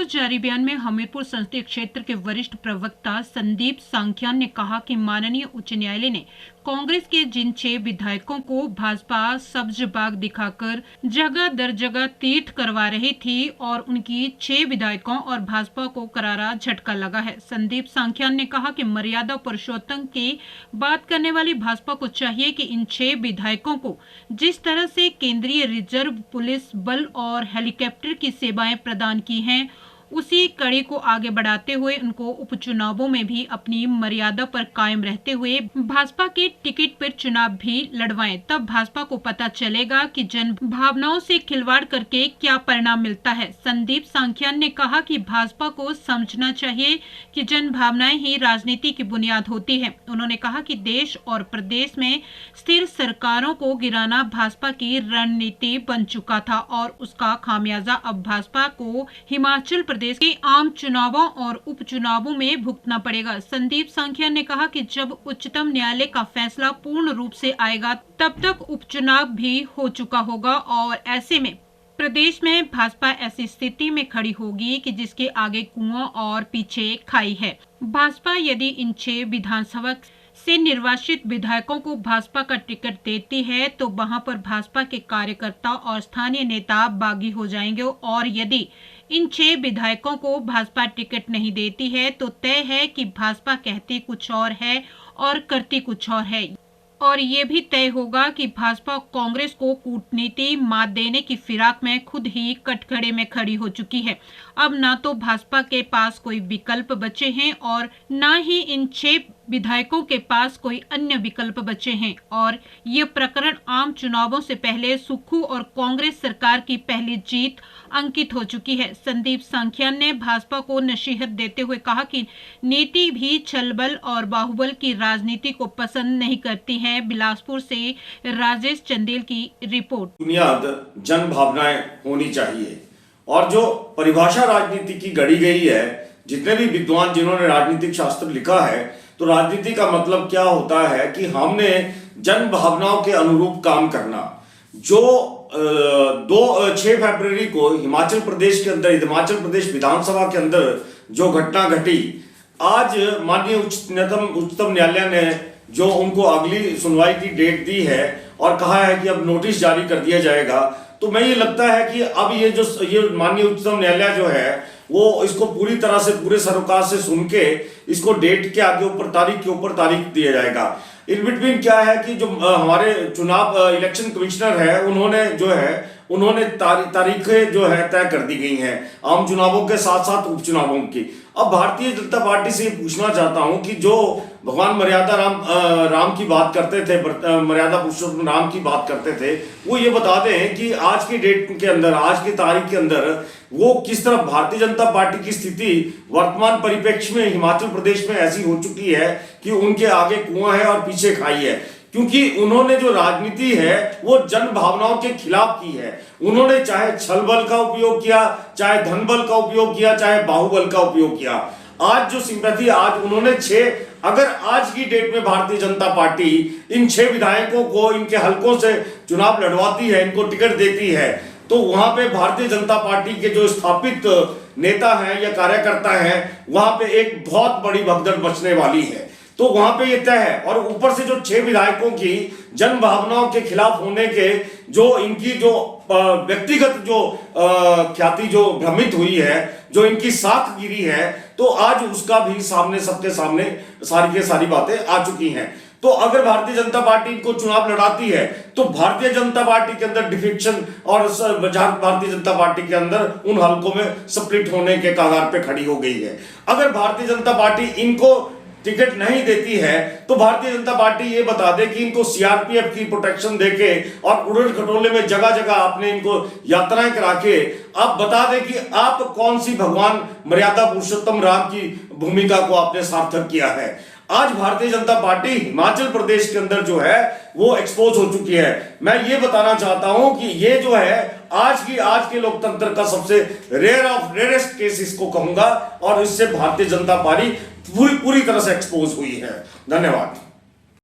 जारी बयान में हमीरपुर संसदीय क्षेत्र के वरिष्ठ प्रवक्ता संदीप सांख्यान ने कहा कि माननीय उच्च न्यायालय ने कांग्रेस के जिन 6 विधायकों को भाजपा सब्ज बाग दिखाकर जगह दर जगह तीर्थ करवा रही थी और उनकी 6 विधायकों और भाजपा को करारा झटका लगा है। संदीप सांख्यान ने कहा कि मर्यादा पुरुषोत्तम की बात करने वाली भाजपा को चाहिए कि इन 6 विधायकों को जिस तरह से केंद्रीय रिजर्व पुलिस बल और हेलीकॉप्टर की सेवाएं प्रदान की हैं, उसी कड़ी को आगे बढ़ाते हुए उनको उपचुनावों में भी अपनी मर्यादा पर कायम रहते हुए भाजपा के टिकट पर चुनाव भी लड़वाएं। तब भाजपा को पता चलेगा कि जन भावनाओं से खिलवाड़ करके क्या परिणाम मिलता है। संदीप सांख्यान ने कहा कि भाजपा को समझना चाहिए कि जन भावनाएं ही राजनीति की बुनियाद होती है। उन्होंने कहा कि देश और प्रदेश में स्थिर सरकारों को गिराना भाजपा की रणनीति बन चुका था और उसका खामियाजा अब भाजपा को हिमाचल प्रदेश के आम चुनावों और उपचुनावों में भुगतना पड़ेगा। संदीप सांख्यान ने कहा कि जब उच्चतम न्यायालय का फैसला पूर्ण रूप से आएगा तब तक उपचुनाव भी हो चुका होगा और ऐसे में प्रदेश में भाजपा ऐसी स्थिति में खड़ी होगी कि जिसके आगे कुआं और पीछे खाई है। भाजपा यदि इन 6 विधानसभा से निर्वाचित विधायकों को भाजपा का टिकट देती है तो वहां पर भाजपा के कार्यकर्ता और स्थानीय नेता बागी हो जाएंगे और यदि इन 6 विधायकों को भाजपा टिकट नहीं देती है तो तय है कि भाजपा कहती कुछ और है और करती कुछ और है और ये भी तय होगा कि भाजपा कांग्रेस को कूटनीति मात देने की फिराक में खुद ही कटघरे में खड़ी हो चुकी है। अब ना तो भाजपा के पास कोई विकल्प बचे हैं और ना ही इन 6 विधायकों के पास कोई अन्य विकल्प बचे हैं और ये प्रकरण आम चुनावों से पहले सुक्खू और कांग्रेस सरकार की पहली जीत अंकित हो चुकी है। संदीप सांख्यान ने भाजपा को नसीहत देते हुए कहा कि नीति भी छलबल और बाहुबल की राजनीति को पसंद नहीं करती है। बिलासपुर से राजेश चंदेल की रिपोर्ट। बुनियाद जन भावनाएं होनी चाहिए और जो परिभाषा राजनीति की गढ़ी गई है, जितने भी विद्वान जिन्होंने राजनीतिक शास्त्र लिखा है, तो राजनीति का मतलब क्या होता है कि हमने जन भावनाओं के अनुरूप काम करना। जो 6 फरवरी को हिमाचल प्रदेश के अंदर, हिमाचल प्रदेश विधानसभा के अंदर जो घटना घटी, आज माननीय उच्चतम न्यायालय ने जो उनको अगली सुनवाई की डेट दी है और कहा है कि अब नोटिस जारी कर दिया जाएगा, तो मैं ये लगता है कि अब ये माननीय उच्चतम न्यायालय जो है वो इसको पूरी तरह से पूरे सरोकार से सुन के इसको डेट के आगे ऊपर तारीख के ऊपर तारीख दिया जाएगा। इन बिटवीन क्या है कि जो हमारे चुनाव इलेक्शन कमिश्नर है उन्होंने तारीखें जो है तय कर दी गई हैं आम चुनावों के साथ साथ उपचुनावों की। अब भारतीय जनता पार्टी से पूछना चाहता हूं कि जो भगवान मर्यादा राम की बात करते थे, मर्यादा पुरुषोत्तम राम की बात करते थे, वो ये बता दें कि आज की डेट के अंदर, आज की तारीख के अंदर वो किस तरह भारतीय जनता पार्टी की स्थिति वर्तमान परिप्रेक्ष्य में हिमाचल प्रदेश में ऐसी हो चुकी है कि उनके आगे कुआं है और पीछे खाई है, क्योंकि उन्होंने जो राजनीति है वो जन भावनाओं के खिलाफ की है। उन्होंने चाहे छल बल का उपयोग किया, चाहे धन बल का उपयोग किया, चाहे बाहुबल का उपयोग किया। आज जो सिंपैथी आज उन्होंने अगर आज की डेट में भारतीय जनता पार्टी इन 6 विधायकों को इनके हलकों से चुनाव लड़वाती है, इनको टिकट देती है, तो वहां पे भारतीय जनता पार्टी के जो स्थापित नेता हैं या कार्यकर्ता हैं, वहां पे एक बहुत बड़ी भगदड़ मचने वाली है। तो वहां पे ये तय है और ऊपर से जो 6 विधायकों की जन भावनाओं के खिलाफ होने के जो इनकी जो व्यक्तिगत जो ख्याति जो भ्रमित हुई है, जो इनकी साख गिरी है, तो आज उसका भी सामने सबके सामने सारी के सारी बातें आ चुकी हैं। तो अगर भारतीय जनता पार्टी इनको चुनाव लड़ाती है तो भारतीय जनता पार्टी के अंदर डिफेक्शन और भारतीय जनता पार्टी के अंदर उन हलकों में स्प्लिट होने के कगार पे खड़ी हो गई है। अगर भारतीय जनता पार्टी इनको टिकट नहीं देती है तो भारतीय जनता पार्टी ये बता दे कि इनको सीआरपीएफ की प्रोटेक्शन देके और उड़न खटोले में जगह जगह आपने इनको यात्राएं करा के आप बता दे कि आप कौन सी भगवान मर्यादा पुरुषोत्तम राम की भूमिका को आपने सार्थक किया है। आज भारतीय जनता पार्टी हिमाचल प्रदेश के अंदर जो है वो एक्सपोज हो चुकी है। मैं ये बताना चाहता हूं कि ये जो है आज के लोकतंत्र का सबसे रेयरेस्ट केस इसको कहूंगा और इससे भारतीय जनता पार्टी पूरी तरह से एक्सपोज हुई है। धन्यवाद।